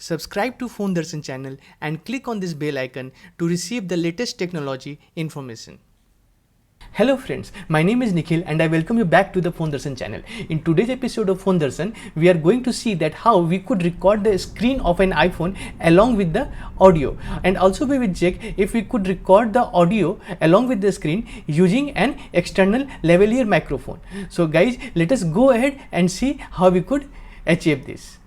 Subscribe to Phone Darshan channel and click on this bell icon to receive the latest technology information. Hello friends, my name is Nikhil and I welcome you back to the Phone Darshan channel. In today's episode of Phone Darshan, we are going to see that how we could record the screen of an iPhone along with the audio, and also we will check if we could record the audio along with the screen using an external lavalier microphone. So guys, let us go ahead and see how we could achieve this.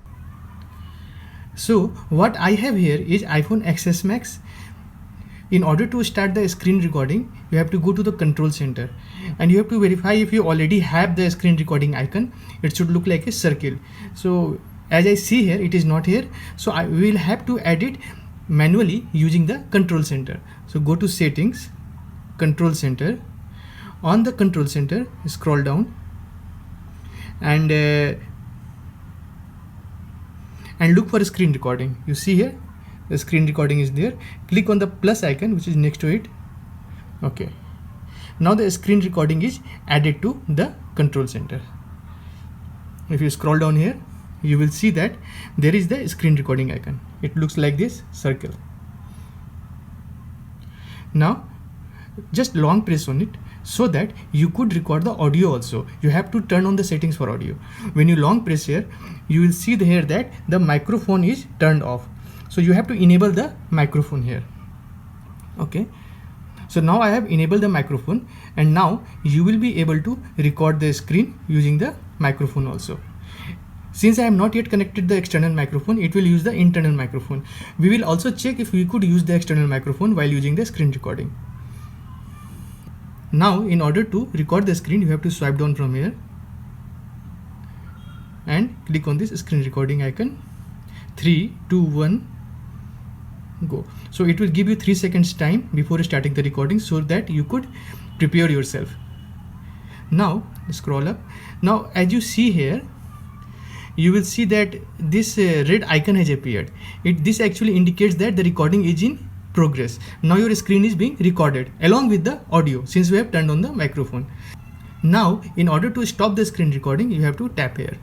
So what I have here is iPhone XS Max. In order to start the screen recording, you have to go to the control center and you have to verify if you already have the screen recording icon. It should look like a circle. So as I see here, it is not here. So I will have to add it manually using the control center. So go to settings, control center. On the control center, scroll down and look for a screen recording. You see here the screen recording is there. Click on the plus icon which is next to it. Okay, now the screen recording is added to the control center. If you scroll down here, you will see that there is the screen recording icon. It looks like this circle. Now just long press on it so that you could record the audio also. You have to turn on the settings for audio. When you long press here, you will see here that the microphone is turned off. So you have to enable the microphone here. Okay, so now I have enabled the microphone and now you will be able to record the screen using the microphone also. Since I have not yet connected the external microphone, it will use the internal microphone. We will also check if we could use the external microphone while using the screen recording. Now in order to record the screen, you have to swipe down from here and click on this screen recording icon. 3, 2, 1, go. So it will give you 3 seconds time before starting the recording so that you could prepare yourself. Now scroll up. Now as you see here, you will see that this red icon has appeared. This actually indicates that the recording is in progress. Now your screen is being recorded along with the audio since we have turned on the microphone. Now in order to stop the screen recording, you have to tap here.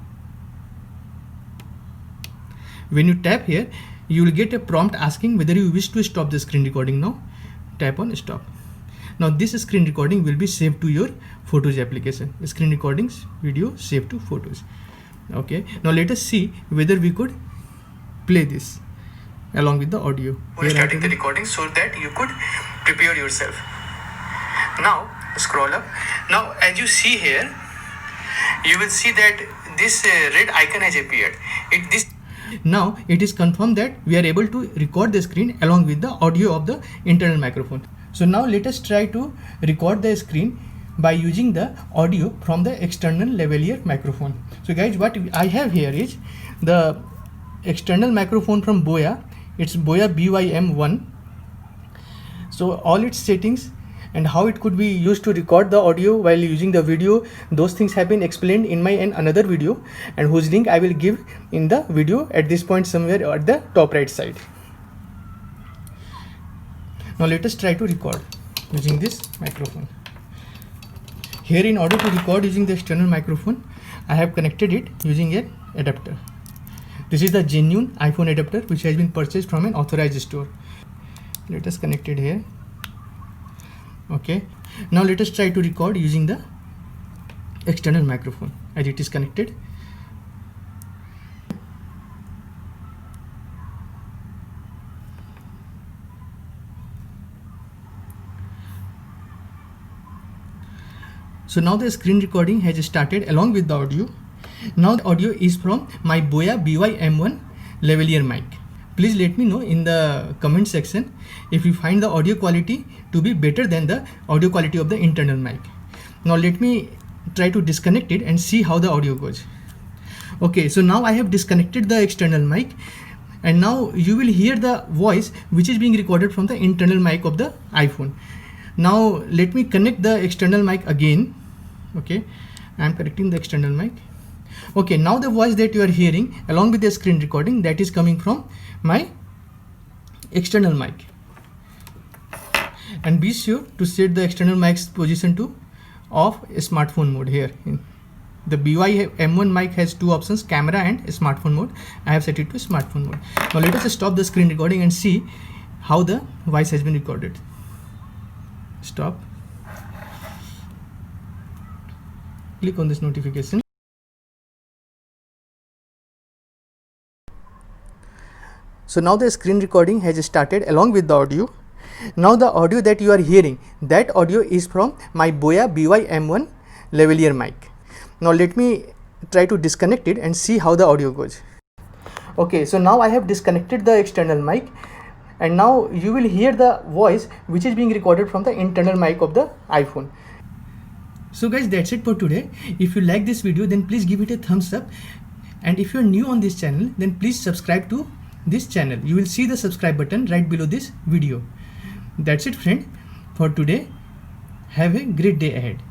When you tap here, you will get a prompt asking whether you wish to stop the screen recording now. Tap on stop. Now this screen recording will be saved to your Photos application. Screen recordings, video saved to Photos. Okay, now let us see whether we could play this along with the audio. We're starting the recording so that you could prepare yourself. Now scroll up. Now as you see here, you will see that this red icon has appeared. Now it is confirmed that we are able to record the screen along with the audio of the internal microphone. So now let us try to record the screen by using the audio from the external lavalier microphone. So guys, what I have here is the external microphone from Boya. It's Boya BYM1. So all its settings and how it could be used to record the audio while using the video, those things have been explained in my another video, and whose link I will give in the video at this point somewhere at the top right side. Now let us try to record using this microphone. Here, in order to record using the external microphone, I have connected it using an adapter. This is the genuine iPhone adapter which has been purchased from an authorized store. Let us connect it here. Okay, now let us try to record using the external microphone as it is connected. So now the screen recording has started along with the audio. Now the audio is from my Boya BYM1 lavalier mic. Please let me know in the comment section if you find the audio quality to be better than the audio quality of the internal mic. Now let me try to disconnect it and see how the audio goes. Okay, so now I have disconnected the external mic and now you will hear the voice which is being recorded from the internal mic of the iPhone. Now let me connect the external mic again. Okay, I am connecting the external mic. Okay, now the voice that you are hearing along with the screen recording, that is coming from my external mic. And be sure to set the external mic's position to off smartphone mode here. The BY M1 mic has two options, camera and smartphone mode. I have set it to smartphone mode. Now let us stop the screen recording and see how the voice has been recorded. Stop. Click on this notification. So now the screen recording has started along with the audio. Now the audio that you are hearing, that audio is from my Boya BY M1 lavalier mic. Now let me try to disconnect it and see how the audio goes. Okay, so now I have disconnected the external mic, and now you will hear the voice which is being recorded from the internal mic of the iPhone. So guys, that's it for today. If you like this video, then please give it a thumbs up, and if you are new on this channel, then please subscribe to this channel. You will see the subscribe button right below this video. That's it, friend, for today. Have a great day ahead.